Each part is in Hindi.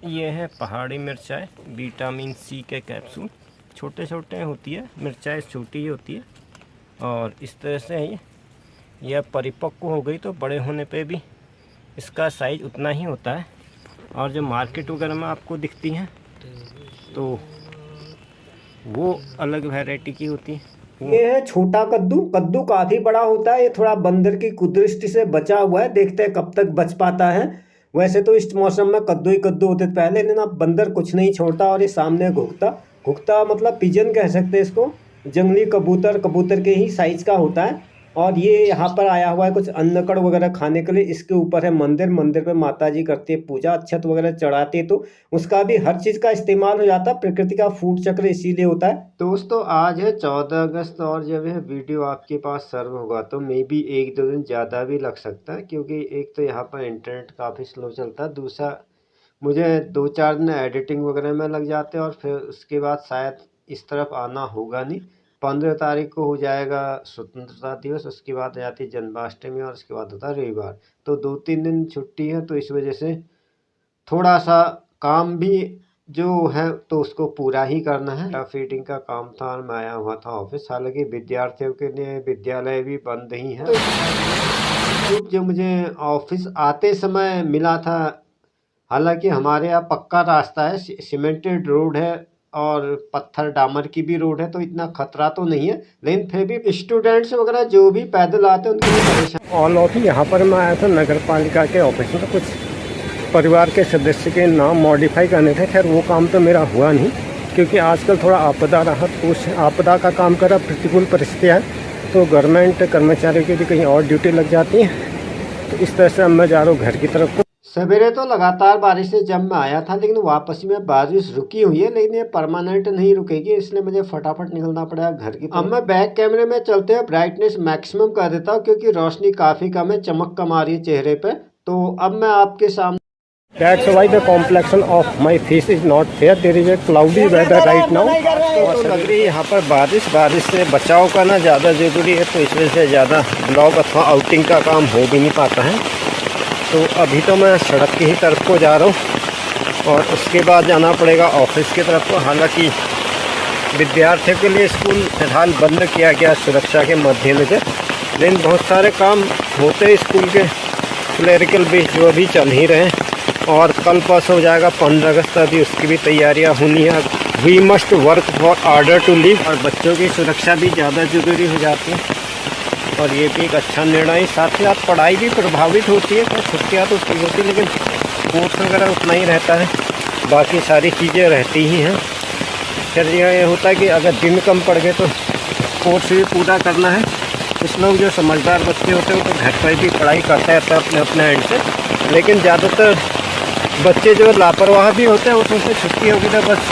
ये है पहाड़ी मिर्चाई, विटामिन सी के कैप्सूल। छोटे छोटे होती है मिर्चाई, छोटी ही होती है और इस तरह से यह परिपक्व हो गई तो बड़े होने पे भी इसका साइज़ उतना ही होता है। और जो मार्केट वगैरह में आपको दिखती हैं तो वो अलग वैरायटी की होती है। ये है छोटा कद्दू। कद्दू काफी बड़ा होता है। ये थोड़ा बंदर की कुदृष्टि से बचा हुआ है, देखते हैं कब तक बच पाता है। वैसे तो इस मौसम में कद्दू ही कद्दू होते पहले, लेकिन अब बंदर कुछ नहीं छोड़ता और ये सामने घुगता घुगता मतलब पिजन कह सकते हैं इसको। जंगली कबूतर, कबूतर के ही साइज का होता है। और ये यहाँ पर आया हुआ है कुछ अन्नकड़ वगैरह खाने के लिए। इसके ऊपर है मंदिर, मंदिर पे माता जी करती है पूजा, अक्षत वगैरह चढ़ाती है, तो उसका भी हर चीज़ का इस्तेमाल हो जाता है। प्रकृति का फूड चक्र इसीलिए होता है। दोस्तों आज है 14 अगस्त और जब यह वीडियो आपके पास सर्व होगा तो मे बी 1-2 दिन ज़्यादा भी लग सकता है, क्योंकि एक तो यहाँ पर इंटरनेट काफ़ी स्लो चलता है, दूसरा मुझे 2-4 दिन एडिटिंग वगैरह में लग जाते हैं और फिर उसके बाद शायद इस तरफ आना होगा नहीं। 15 तारीख को हो जाएगा स्वतंत्रता दिवस, उसके बाद आ जाती है जन्माष्टमी और उसके बाद होता है रविवार, तो 2-3 दिन छुट्टी है, तो इस वजह से थोड़ा सा काम भी जो है तो उसको पूरा ही करना है। फीडिंग का काम था और मैं आया हुआ था ऑफिस। हालांकि विद्यार्थियों के लिए विद्यालय भी बंद ही है। तो जो मुझे ऑफिस आते समय मिला था, हालांकि हमारे यहाँ पक्का रास्ता है, सीमेंटेड रोड है और पत्थर डामर की भी रोड है, तो इतना खतरा तो नहीं है, लेकिन फिर भी स्टूडेंट्स वगैरह जो भी पैदल आते हैं उनके लिए परेशान। ऑल आउट यहाँ पर मैं आया था नगर पालिका के ऑफिस में, तो कुछ परिवार के सदस्य के नाम मॉडिफाई करने थे। खैर वो काम तो मेरा हुआ नहीं, क्योंकि आजकल थोड़ा आपदा राहत कोष आपदा का काम कर रहा, प्रतिकूल परिस्थितियाँ तो गवर्नमेंट कर्मचारियों की भी कहीं और ड्यूटी लग जाती है। तो इस तरह से अब मैं जा रहा हूँ घर की तरफ। सवेरे तो लगातार बारिश से जब मैं आया था, लेकिन वापसी में बारिश रुकी हुई है, लेकिन ये परमानेंट नहीं रुकेगी, इसलिए मुझे फटाफट निकलना पड़ेगा घर की तरफ। अब मैं बैक कैमरे में चलते हैं ब्राइटनेस मैक्सिमम कर देता हूँ, क्योंकि रोशनी काफ़ी कम है, चमक कम आ रही है चेहरे पे। तो अब मैं आपके सामने That's why the complexion of my face is not fair. There is a cloudy weather right now. तो लग रही है यहाँ पर बारिश से बचाव करना ज़्यादा ज़रूरी है, तो इस वजह से ज़्यादा ब्लॉग अथवा आउटिंग का काम हो भी नहीं पाता है। तो अभी तो मैं सड़क की ही तरफ को जा रहा हूँ और उसके बाद जाना पड़ेगा ऑफिस की तरफ को। हालांकि विद्यार्थियों के लिए स्कूल फिलहाल बंद किया गया सुरक्षा के मद्देनज़र, लेकिन बहुत सारे काम होते हैं स्कूल के क्लरिकल बेस जो अभी चल ही रहे हैं। और कल पास हो जाएगा 15 अगस्त, अभी उसकी भी तैयारियां होनी है। We must work for order to live, और बच्चों की सुरक्षा भी ज़्यादा ज़रूरी हो जाती है और ये भी एक अच्छा निर्णय। साथ ही साथ पढ़ाई भी प्रभावित होती है, तो छुट्टियाँ तो ठीक होती है लेकिन कोर्स वगैरह उतना ही रहता है, बाकी सारी चीज़ें रहती ही हैं। फिर ये होता है कि अगर दिन कम पड़ गए तो कोर्स भी पूरा करना है। कुछ लोग जो समझदार बच्चे होते हैं तो घर पर भी पढ़ाई करते रहते हैं अपने अपने एंड से, लेकिन ज़्यादातर बच्चे जो लापरवाह भी होते हैं वो सोचते छुट्टी होगी तो बस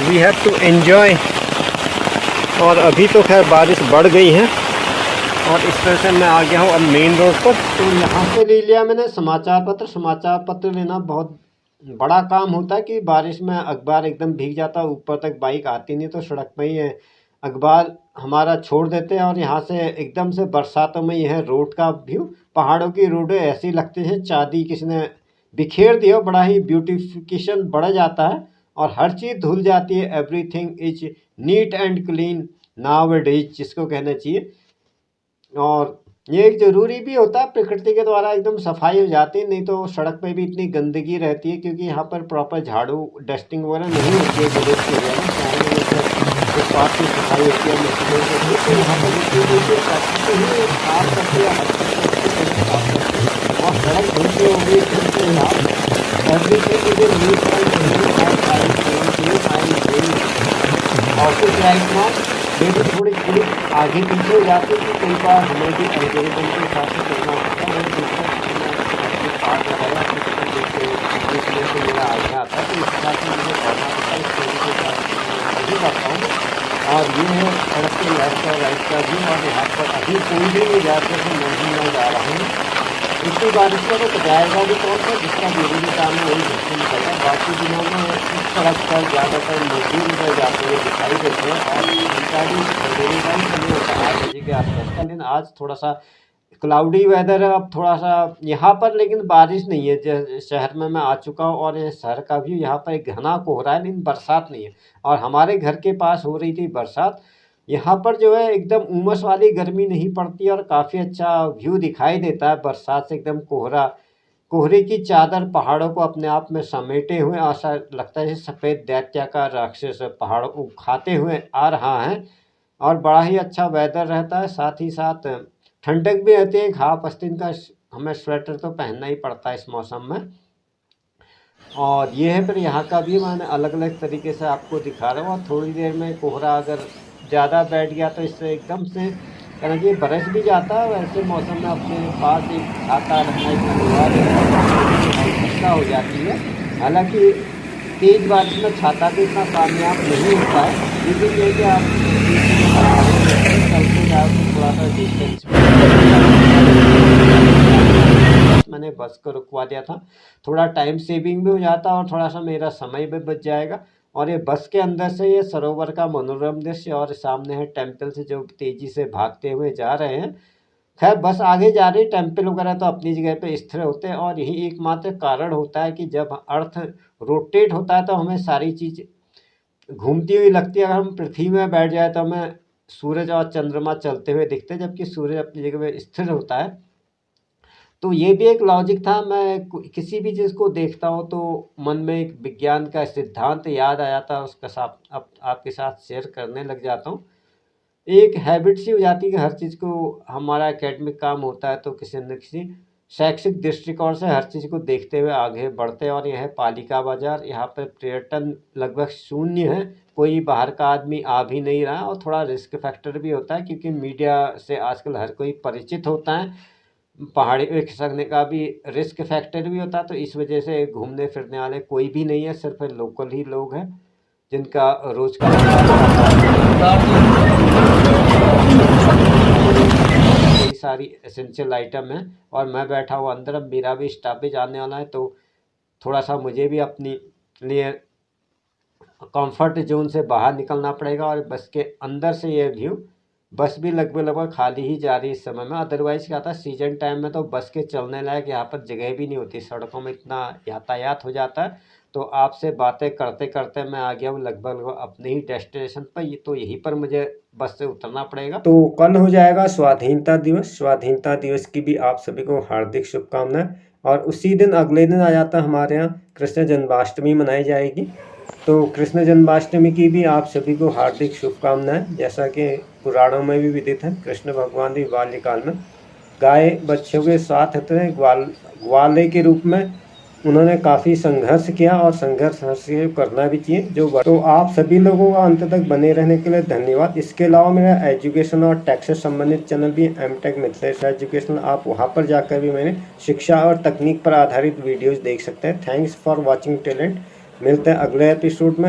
वी हैव टू एंजॉय। और अभी तो खैर बारिश बढ़ गई है और इस तरह से मैं आ गया हूँ अब मेन रोड पर। तो यहाँ से ले लिया मैंने समाचार पत्र। समाचार पत्र लेना बहुत बड़ा काम होता है कि बारिश में अखबार एकदम भीग जाता है, ऊपर तक बाइक आती नहीं, तो सड़क पर ही अखबार हमारा छोड़ देते हैं। और यहाँ से एकदम से बरसातों में यह रोड का व्यू, पहाड़ों की रोडें ऐसी लगती है चांदी किसने बिखेर दिया, बड़ा ही ब्यूटिफिकेशन बढ़ जाता है और हर चीज़ धुल जाती है। Everything is neat and clean nowadays जिसको कहना चाहिए। और ये एक ज़रूरी भी होता है, प्रकृति के द्वारा एकदम सफाई हो जाती है, नहीं तो सड़क पे भी इतनी गंदगी रहती है, क्योंकि यहाँ पर प्रॉपर झाड़ू डस्टिंग वगैरह नहीं होती है विलेज के एरिया में। साफ की सफाई होती है तो यहाँ पर और सड़क धुलती होगी ऑफिस लाइफ में लेकिन थोड़ी थोड़ी आगे पीछे हो जाती है, कि कई बार हमें भी एल्गोरिथम के हिसाब से चलना होता है। पार्ट वगैरह इसलिए तो मेरा आइडिया आता है, तो इस हिसाब से मुझे पढ़ना पड़ता है, इस तरीके के साथ नहीं करता हूँ। और ये है सड़क के लेफ्ट और राइट का भी, और यहाँ पर अभी कोई भी नहीं जाते थे, मैं जा रहा हूँ। इतनी बारिश में तो जाएगा भी कौन सा, जिसका जरूरी काम है वही घर से निकलता है। बाकी दिनों में इस सड़क पर ज़्यादातर मजदूर निकल जाते हुए दिखाई देते हैं और उनका भी जरूरी काम नहीं होता 8 बजे के आसपास का। लेकिन आज थोड़ा सा क्लाउडी वेदर है अब थोड़ा सा यहाँ पर, लेकिन बारिश नहीं है। शहर में मैं आ चुका हूँ और ये शहर का व्यू, यहाँ पर एक घना कोहरा है लेकिन बरसात नहीं है। और हमारे घर के पास हो रही थी बरसात। यहाँ पर जो है एकदम उमस वाली गर्मी नहीं पड़ती और काफ़ी अच्छा व्यू दिखाई देता है बरसात से। एकदम कोहरे की चादर पहाड़ों को अपने आप में समेटे हुए, ऐसा लगता है जैसे सफ़ेद दैत्य का राक्षस पहाड़ों को खाते हुए आ रहा है। और बड़ा ही अच्छा वेदर रहता है, साथ ही साथ ठंडक भी रहती है। हाफ आस्तीन का हमें स्वेटर तो पहनना ही पड़ता है इस मौसम में। और ये है फिर यहाँ का भी, मैंने अलग अलग तरीके से आपको दिखा रहा हूँ। और थोड़ी देर में कोहरा अगर ज़्यादा बैठ गया तो इससे एकदम से कहना चाहिए बरस भी जाता है। वैसे मौसम में अपने पास एक छाता रखना एक आवश्यकता हो जाती है। हालांकि तेज़ बारिश में छाता भी इतना कामयाब नहीं होता है, लेकिन ये कि आप चलते जाओ तो थोड़ा सा डिस्टेंस, मैंने बस को रुकवा दिया था। थोड़ा टाइम सेविंग भी हो जाता और थोड़ा सा मेरा समय भी बच जाएगा। और ये बस के अंदर से ये सरोवर का मनोरम दृश्य और सामने है टेम्पल से जो तेजी से भागते हुए जा रहे हैं। खैर बस आगे जा रही, टेम्पल वगैरह तो अपनी जगह पे स्थिर होते हैं। और यही एकमात्र कारण होता है कि जब अर्थ रोटेट होता है तो हमें सारी चीज़ घूमती हुई लगती है। अगर हम पृथ्वी में बैठ जाए तो हमें सूरज और चंद्रमा चलते हुए दिखते हैं, जबकि सूरज अपनी जगह पे स्थिर होता है। तो ये भी एक लॉजिक था। मैं किसी भी चीज़ को देखता हूँ तो मन में एक विज्ञान का सिद्धांत याद आ जाता है, उसका साथ आपके साथ शेयर करने लग जाता हूँ। एक हैबिट सी हो जाती है कि हर चीज़ को, हमारा एकेडमिक काम होता है तो किसी न किसी शैक्षिक दृष्टिकोण से हर चीज़ को देखते हुए आगे बढ़ते हैं। और यह है पालिका बाज़ार, यहाँ पर पर्यटन लगभग शून्य है, कोई बाहर का आदमी आ भी नहीं रहा। और थोड़ा रिस्क फैक्टर भी होता है क्योंकि मीडिया से आजकल हर कोई परिचित होता है। पहाड़ी पे खिसकने का भी रिस्क फैक्टर भी होता है, तो इस वजह से घूमने फिरने वाले कोई भी नहीं है, सिर्फ लोकल ही लोग हैं जिनका रोज का कई सारी एसेंशियल आइटम है। और मैं बैठा हुआ अंदर, अब मेरा भी स्टॉपेज आने वाला है तो थोड़ा सा मुझे भी अपनी लिए कंफर्ट जोन से बाहर निकलना पड़ेगा। और बस के अंदर से ये व्यू, बस भी लगभग खाली ही जा रही है इस समय में। अदरवाइज़ क्या था, सीजन टाइम में तो बस के चलने लायक यहाँ पर जगह भी नहीं होती, सड़कों में इतना यातायात हो जाता है। तो आपसे बातें करते करते मैं आ गया हूँ लगभग अपने ही डेस्टिनेशन पर। तो यहीं पर मुझे बस से उतरना पड़ेगा। तो कल हो जाएगा स्वाधीनता दिवस। स्वाधीनता दिवस की भी आप सभी को हार्दिक शुभकामनाएं। और उसी दिन अगले दिन आ जाता हमारे यहाँ कृष्ण जन्माष्टमी मनाई जाएगी। तो कृष्ण जन्माष्टमी की भी आप सभी को हार्दिक शुभकामनाएं। जैसा कि पुराणों में भी विदित है, कृष्ण भगवान भी बाल्यकाल में गाय बच्चों के साथ रहते ग्वाले के रूप में उन्होंने काफ़ी संघर्ष किया और संघर्ष करना भी चाहिए। तो आप सभी लोगों का अंत तक बने रहने के लिए धन्यवाद। इसके अलावा मेरा एजुकेशन और टैक्स से संबंधित चैनल भी एमटेक मिथिलेश एजुकेशन, आप वहां पर जाकर भी मैंने शिक्षा और तकनीक पर आधारित वीडियोज़ देख सकते हैं। Thanks for watching talent. मिलते हैं अगले एपिसोड में।